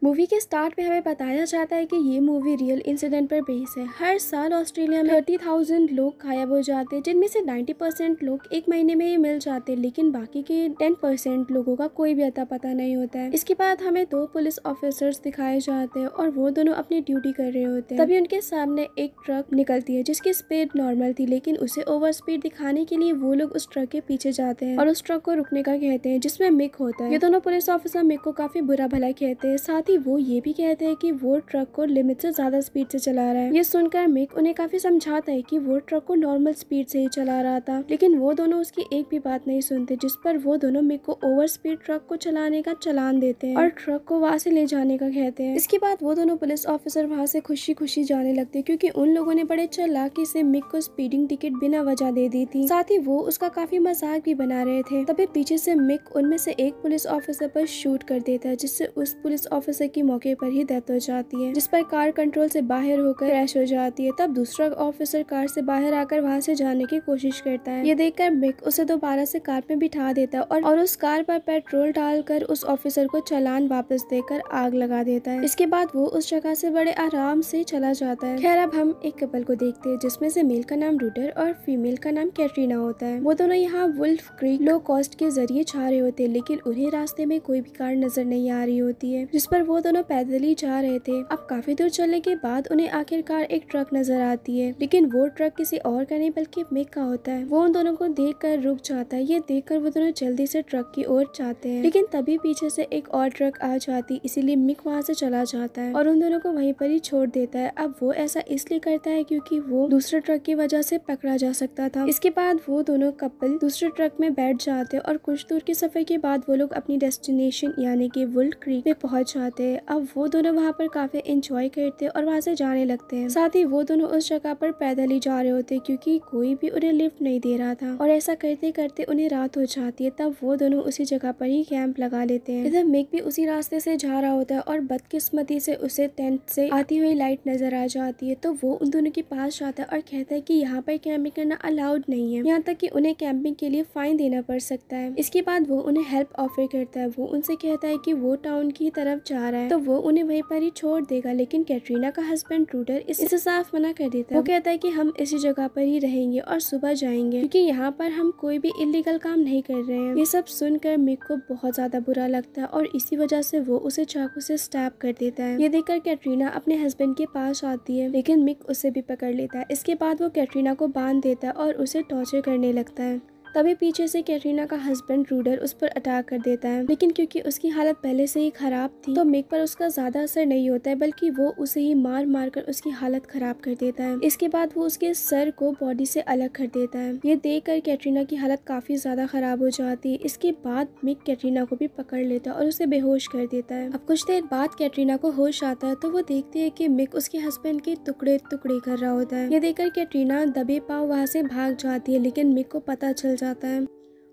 Movie के start में हमें बताया जाता है कि ये मूवी रियल इंसिडेंट पर बेस है। हर साल ऑस्ट्रेलिया में 30,000 लोग गायब हो जाते हैं, जिनमें से 90% लोग एक महीने में ही मिल जाते हैं, लेकिन बाकी के 10% लोगों का कोई भी अता पता नहीं होता है। इसके बाद हमें 2 पुलिस ऑफिसर्स दिखाए जाते हैं और वो दोनों अपनी ड्यूटी कर रहे होते हैं। तभी उनके सामने एक ट्रक निकलती है जिसकी स्पीड नॉर्मल थी, लेकिन उसे ओवर स्पीड दिखाने के लिए वो लोग उस ट्रक के पीछे जाते हैं और उस ट्रक को रुकने का कहते हैं, जिसमें मिक होता है। ये दोनों पुलिस ऑफिसर मिक को काफी बुरा भला कहते हैं, साथ ही वो ये भी कहते हैं कि वो ट्रक को लिमिट से ज्यादा स्पीड से चला रहा है। ये सुनकर मिक उन्हें काफी समझाता है कि वो ट्रक को नॉर्मल स्पीड से ही चला रहा था, लेकिन वो दोनों उसकी एक भी बात नहीं सुनते, जिस पर वो दोनों मिक को ओवर स्पीड ट्रक को चलाने का चालान देते हैं और ट्रक को वहाँ से ले जाने का कहते हैं। इसके बाद वो दोनों पुलिस ऑफिसर वहाँ से खुशी खुशी जाने लगते हैं, क्योंकि उन लोगों ने बड़े चालाकी से मिक को स्पीडिंग टिकट बिना वजह दे दी थी। साथ ही वो उसका काफी मजाक भी बना रहे थे। तभी पीछे से मिक उनमें से एक पुलिस ऑफिसर पर शूट कर देता है, जिससे उस पुलिस ऑफिसर की मौके पर ही डेथ हो जाती है, जिस पर कार कंट्रोल से बाहर होकर क्रैश हो जाती है। तब दूसरा ऑफिसर कार से बाहर आकर वहां से जाने की कोशिश करता है। ये देखकर मिक उसे दोबारा से कार में बिठा देता है और उस कार पर पेट्रोल डालकर उस ऑफिसर को चालान वापस देकर आग लगा देता है। इसके बाद वो उस जगह से बड़े आराम से चला जाता है। खैर, अब हम एक कपल को देखते हैं, जिसमें से मेल का नाम रूडर और फीमेल का नाम कैटरीना होता है। वो दोनों यहाँ वुल्फ क्रीक लो कॉस्ट के जरिए जा रहे होते हैं, लेकिन उन्हें रास्ते में कोई भी कार नजर नहीं आ रही होती है, जिस पर वो दोनों पैदल ही जा रहे थे। अब काफी दूर चलने के बाद उन्हें आखिरकार एक ट्रक नजर आती है, लेकिन वो ट्रक किसी और का नहीं बल्कि मिक का होता है। वो उन दोनों को देखकर रुक जाता है। ये देखकर वो दोनों जल्दी से ट्रक की ओर जाते हैं, लेकिन तभी पीछे से एक और ट्रक आ जाती, इसीलिए मिक वहाँ से चला जाता है और उन दोनों को वहीं पर ही छोड़ देता है। अब वो ऐसा इसलिए करता है क्योंकि वो दूसरे ट्रक की वजह से पकड़ा जा सकता था। इसके बाद वो दोनों कपल दूसरे ट्रक में बैठ जाते हैं और कुछ दूर के सफर के बाद वो लोग अपनी डेस्टिनेशन यानी कि वुल्फ क्रीक पे पहुंच जाते हैं। अब वो दोनों वहाँ पर काफी एंजॉय करते हैं और वहाँ से जाने लगते हैं। साथ ही वो दोनों उस जगह पर पैदल ही जा रहे होते हैं, क्योंकि कोई भी उन्हें लिफ्ट नहीं दे रहा था, और ऐसा करते करते उन्हें रात हो जाती है। तब वो दोनों उसी जगह पर ही कैंप लगा लेते हैं। इधर मिक भी उसी रास्ते से जा रहा होता है और बदकिस्मती से उसे टेंट से आती हुई लाइट नजर आ जाती है। तो वो उन दोनों के पास जाता है और कहता है कि यहाँ पर कैंपिंग करना अलाउड नहीं है, यहाँ तक कि उन्हें कैंपिंग के लिए फाइन देना पड़ सकता है। इसके बाद वो उन्हें हेल्प ऑफर करता है। वो उनसे कहता है कि वो टाउन की तरफ जा रहा है, तो वो उन्हें वहीं पर ही छोड़ देगा, लेकिन कैटरीना का हस्बैंड रूडर इसे साफ मना कर देता है। वो कहता है कि हम इसी जगह पर ही रहेंगे और सुबह जाएंगे, क्योंकि यहाँ पर हम कोई भी इलीगल काम नहीं कर रहे हैं। ये सब सुनकर मिक को बहुत ज्यादा बुरा लगता है और इसी वजह से वो उसे चाकू से स्टैब कर देता है। ये देखकर कैटरीना अपने हस्बैंड के पास आती है, लेकिन मिक उसे भी पकड़ लेता है। इसके बाद वो कैटरीना को बांध देता है और उसे टॉर्चर करने लगता है। तभी पीछे से कैटरीना का हस्बैंड रूडर उस पर अटैक कर देता है, लेकिन क्योंकि उसकी हालत पहले से ही खराब थी तो मिक पर उसका ज्यादा असर नहीं होता है, बल्कि वो उसे ही मार मार कर उसकी हालत खराब कर देता है। इसके बाद वो उसके सर को बॉडी से अलग कर देता है। ये देखकर कैटरीना की हालत काफी ज्यादा खराब हो जाती है। इसके बाद मिक कैटरीना को भी पकड़ लेता है और उसे बेहोश कर देता है। अब कुछ देर बाद कैटरीना को होश आता है, तो वो देखती है कि मिक उसके हस्बैंड के टुकड़े टुकड़े कर रहा होता है। ये देखकर कैटरीना दबे पाँव वहाँ से भाग जाती है, लेकिन मिक को पता चल जाता है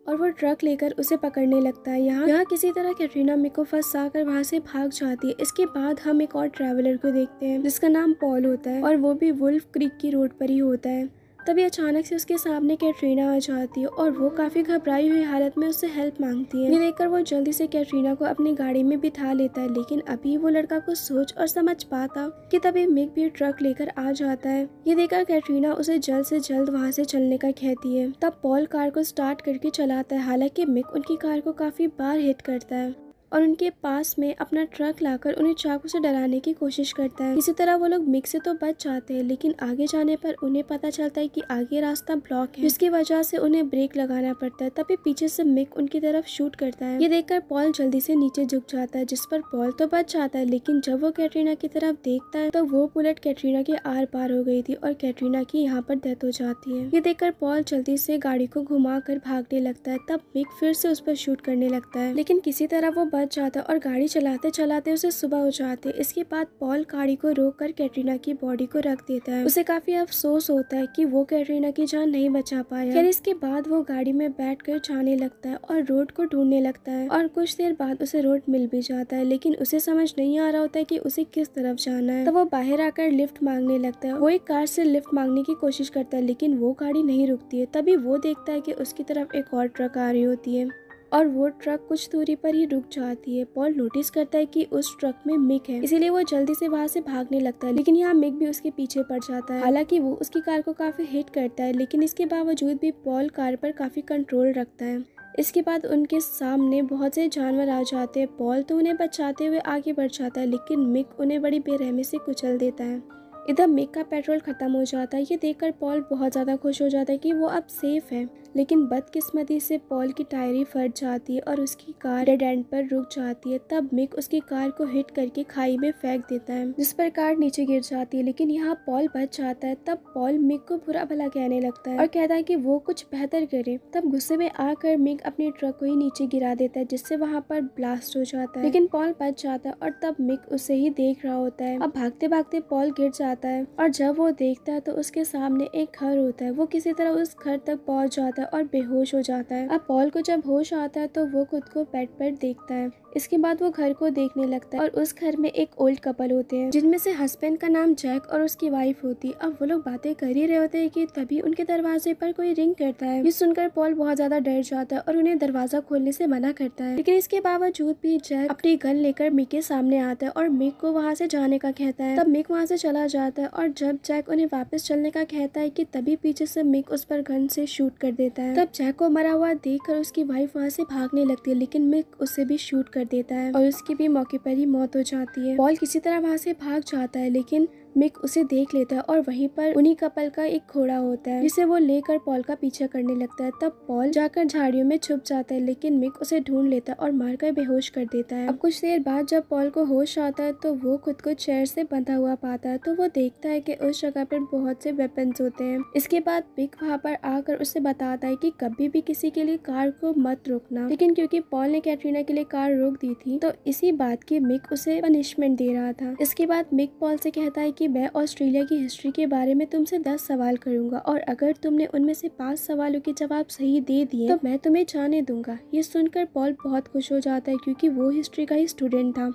और वो ट्रक लेकर उसे पकड़ने लगता है। यहाँ किसी तरह कैटरीना मिक को फंसा कर वहाँ से भाग जाती है। इसके बाद हम एक और ट्रैवलर को देखते हैं, जिसका नाम पॉल होता है और वो भी वुल्फ क्रीक की रोड पर ही होता है। तभी अचानक से उसके सामने कैटरीना आ जाती है और वो काफी घबराई हुई हालत में उससे हेल्प मांगती है। ये देखकर वो जल्दी से कैटरीना को अपनी गाड़ी में बिठा लेता है, लेकिन अभी वो लड़का कुछ सोच और समझ पाता कि तभी मिक भी ट्रक लेकर आ जाता है। ये देखकर कैटरीना उसे जल्द से जल्द वहाँ से चलने का कहती है। तब पॉल कार को स्टार्ट करके चलाता है, हालांकि मिक उनकी कार को काफी बार हिट करता है और उनके पास में अपना ट्रक लाकर उन्हें चाकू से डराने की कोशिश करता है। इसी तरह वो लोग मिक से तो बच जाते हैं, लेकिन आगे जाने पर उन्हें पता चलता है कि आगे रास्ता ब्लॉक है, जिसकी वजह से उन्हें ब्रेक लगाना पड़ता है। तभी पीछे से मिक उनकी तरफ शूट करता है। ये देखकर पॉल जल्दी से नीचे झुक जाता है, जिस पर पॉल तो बच जाता है, लेकिन जब वो कैटरीना की तरफ देखता है तो वो बुलेट कैटरीना के आर पार हो गई थी और कैटरीना की यहाँ पर डेथ हो जाती है। ये देखकर पॉल जल्दी से गाड़ी को घुमा कर भागने लगता है। तब मिक फिर से उस पर शूट करने लगता है, लेकिन किसी तरह वो जाता है और गाड़ी चलाते चलाते उसे सुबह हो जाती है। इसके बाद पॉल गाड़ी को रोककर कैटरीना की बॉडी को रख देता है। उसे काफी अफसोस होता है कि वो कैटरीना की जान नहीं बचा पाया। फिर इसके बाद वो गाड़ी में बैठकर जाने लगता है और रोड को ढूंढने लगता है और कुछ देर बाद उसे रोड मिल भी जाता है, लेकिन उसे समझ नहीं आ रहा होता है कि उसे किस तरफ जाना है। तो वो बाहर आकर लिफ्ट मांगने लगता है। वो एक कार से लिफ्ट मांगने की कोशिश करता है, लेकिन वो गाड़ी नहीं रुकती है। तभी वो देखता है कि उसकी तरफ एक और ट्रक आ रही होती है और वो ट्रक कुछ दूरी पर ही रुक जाती है। पॉल नोटिस करता है कि उस ट्रक में मिक है, इसीलिए वो जल्दी से वहाँ से भागने लगता है, लेकिन यहाँ मिक भी उसके पीछे पड़ जाता है। हालांकि वो उसकी कार को काफी हिट करता है, लेकिन इसके बावजूद भी पॉल कार पर काफी कंट्रोल रखता है। इसके बाद उनके सामने बहुत से जानवर आ जाते हैं। पॉल तो उन्हें बचाते हुए आगे बढ़ जाता है, लेकिन मिक उन्हें बड़ी बेरहमी से कुचल देता है। इधर मिक का पेट्रोल खत्म हो जाता है। ये देखकर पॉल बहुत ज़्यादा खुश हो जाता है कि वो अब सेफ है, लेकिन बदकिस्मती से पॉल की टायरी फट जाती है और उसकी कार डेड एंड पर रुक जाती है। तब मिक उसकी कार को हिट करके खाई में फेंक देता है, जिस पर कार नीचे गिर जाती है, लेकिन यहाँ पॉल बच जाता है। तब पॉल मिक को बुरा भला कहने लगता है और कहता है कि वो कुछ बेहतर करे। तब गुस्से में आकर मिक अपने ट्रक को ही नीचे गिरा देता है, जिससे वहाँ पर ब्लास्ट हो जाता है, लेकिन पॉल बच जाता है और तब मिक उसे ही देख रहा होता है। अब भागते भागते पॉल गिर जाता है और जब वो देखता है तो उसके सामने एक घर होता है। वो किसी तरह उस घर तक पहुंच जाता है और बेहोश हो जाता है। अब पॉल को जब होश आता है तो वो खुद को बेड पर देखता है। इसके बाद वो घर को देखने लगता है और उस घर में एक ओल्ड कपल होते हैं, जिनमें से हस्बैंड का नाम जैक और उसकी वाइफ होती है। अब वो लोग बातें कर ही रहे होते हैं कि तभी उनके दरवाजे पर कोई रिंग करता है। ये सुनकर पॉल बहुत ज्यादा डर जाता है और उन्हें दरवाजा खोलने से मना करता है, लेकिन इसके बावजूद भी जैक अपनी गन लेकर मिक के सामने आता है और मिक को वहाँ से जाने का कहता है। तब मिक वहाँ से चला जाता है और जब जैक उन्हें वापस चलने का कहता है कि तभी पीछे से मिक उस पर गन से शूट कर देता है। तब जैक को मरा हुआ देखकर उसकी वाइफ वहाँ से भागने लगती है, लेकिन मिक उसे भी शूट कर देता है और उसकी भी मौके पर ही मौत हो जाती है। पॉल किसी तरह वहाँ से भाग जाता है, लेकिन मिक उसे देख लेता है और वहीं पर उन्हीं कपल का एक घोड़ा होता है, जिसे वो लेकर पॉल का पीछा करने लगता है। तब पॉल जाकर झाड़ियों में छुप जाता है, लेकिन मिक उसे ढूंढ लेता है और मारकर बेहोश कर देता है। अब कुछ देर बाद जब पॉल को होश आता है तो वो खुद को चेयर से बंधा हुआ पाता है, तो वो देखता है कि उस जगह पर बहुत से वेपन्स होते हैं। इसके बाद मिक वहाँ पर आकर उसे बताता है कि कभी भी किसी के लिए कार को मत रोकना, लेकिन क्योंकि पॉल ने कैटरीना के लिए कार रोक दी थी तो इसी बात की मिक उसे पनिशमेंट दे रहा था। इसके बाद मिक पॉल से कहता है कि मैं ऑस्ट्रेलिया की हिस्ट्री के बारे में तुमसे 10 सवाल करूंगा और अगर तुमने उनमें से 5 सवालों के जवाब सही दे दिए तो मैं तुम्हें जाने दूंगा। ये सुनकर पॉल बहुत खुश हो जाता है, क्योंकि वो हिस्ट्री का ही स्टूडेंट था।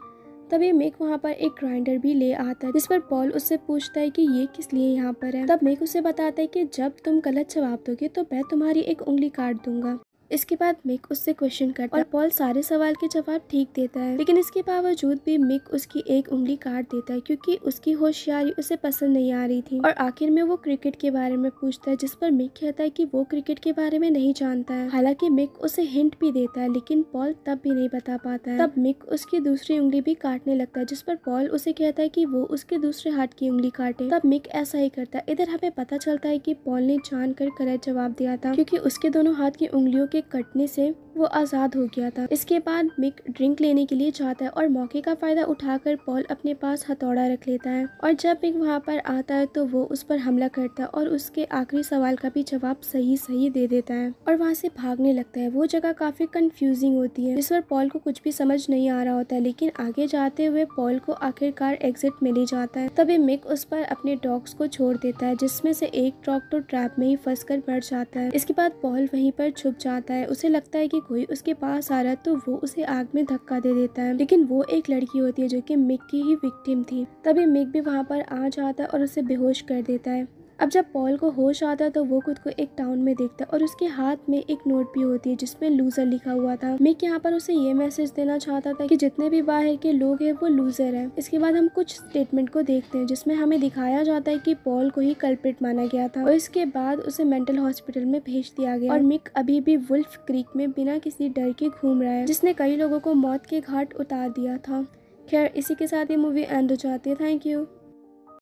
तभी मिक वहाँ पर एक ग्राइंडर भी ले आता है, जिस पर पॉल उससे पूछता है कि ये किस लिए यहाँ पर है। तब मिक उसे बताता है कि जब तुम गलत जवाब दोगे तो मैं तुम्हारी एक उंगली काट दूंगा। इसके बाद मिक उससे क्वेश्चन करता है और पॉल सारे सवाल के जवाब ठीक देता है, लेकिन इसके बावजूद भी मिक उसकी एक उंगली काट देता है, क्योंकि उसकी होशियारी उसे पसंद नहीं आ रही थी। और आखिर में वो क्रिकेट के बारे में पूछता है, जिस पर मिक कहता है कि वो क्रिकेट के बारे में नहीं जानता है। हालांकि मिक उसे हिंट भी देता है, लेकिन पॉल तब भी नहीं बता पाता है। तब मिक उसकी दूसरी उंगली भी काटने लगता है, जिस पर पॉल उसे कहता है कि वो उसके दूसरे हाथ की उंगली काटे। तब मिक ऐसा ही करता है। इधर हमें पता चलता है कि पॉल ने जानकर गलत जवाब दिया था, क्योंकि उसके दोनों हाथ की उंगलियों के कटने से वो आजाद हो गया था। इसके बाद मिक ड्रिंक लेने के लिए जाता है और मौके का फायदा उठाकर पॉल अपने पास हथौड़ा रख लेता है और जब मिक वहाँ पर आता है तो वो उस पर हमला करता है और उसके आखिरी सवाल का भी जवाब सही दे देता है और वहाँ से भागने लगता है। वो जगह काफी कंफ्यूजिंग होती है, जिस पर पॉल को कुछ भी समझ नहीं आ रहा होता है, लेकिन आगे जाते हुए पॉल को आखिरकार एग्जिट मिल ही जाता है। तभी मिक उस पर अपने डॉग्स को छोड़ देता है, जिसमें से एक डॉग तो ट्रैप में ही फंस कर मर जाता है। इसके बाद पॉल वहीं पर छुप जाता है। उसे लगता है कि कोई उसके पास आ रहा है तो वो उसे आग में धक्का दे देता है, लेकिन वो एक लड़की होती है जो कि मिक की ही विक्टिम थी। तभी मिक भी वहाँ पर आ जाता है और उसे बेहोश कर देता है। अब जब पॉल को होश आता है तो वो खुद को एक टाउन में देखता है और उसके हाथ में एक नोट भी होती है जिसमें लूजर लिखा हुआ था। मिक यहाँ पर उसे ये मैसेज देना चाहता था कि जितने भी बाहर के लोग हैं वो लूजर हैं। इसके बाद हम कुछ स्टेटमेंट को देखते हैं, जिसमें हमें दिखाया जाता है कि पॉल को ही कल्प्रिट माना गया था और इसके बाद उसे मेंटल हॉस्पिटल में भेज दिया गया और मिक अभी भी वुल्फ क्रीक में बिना किसी डर के घूम रहा है, जिसने कई लोगों को मौत के घाट उतार दिया था। खैर, इसी के साथ ये मूवी एंड हो जाती है। Thank you.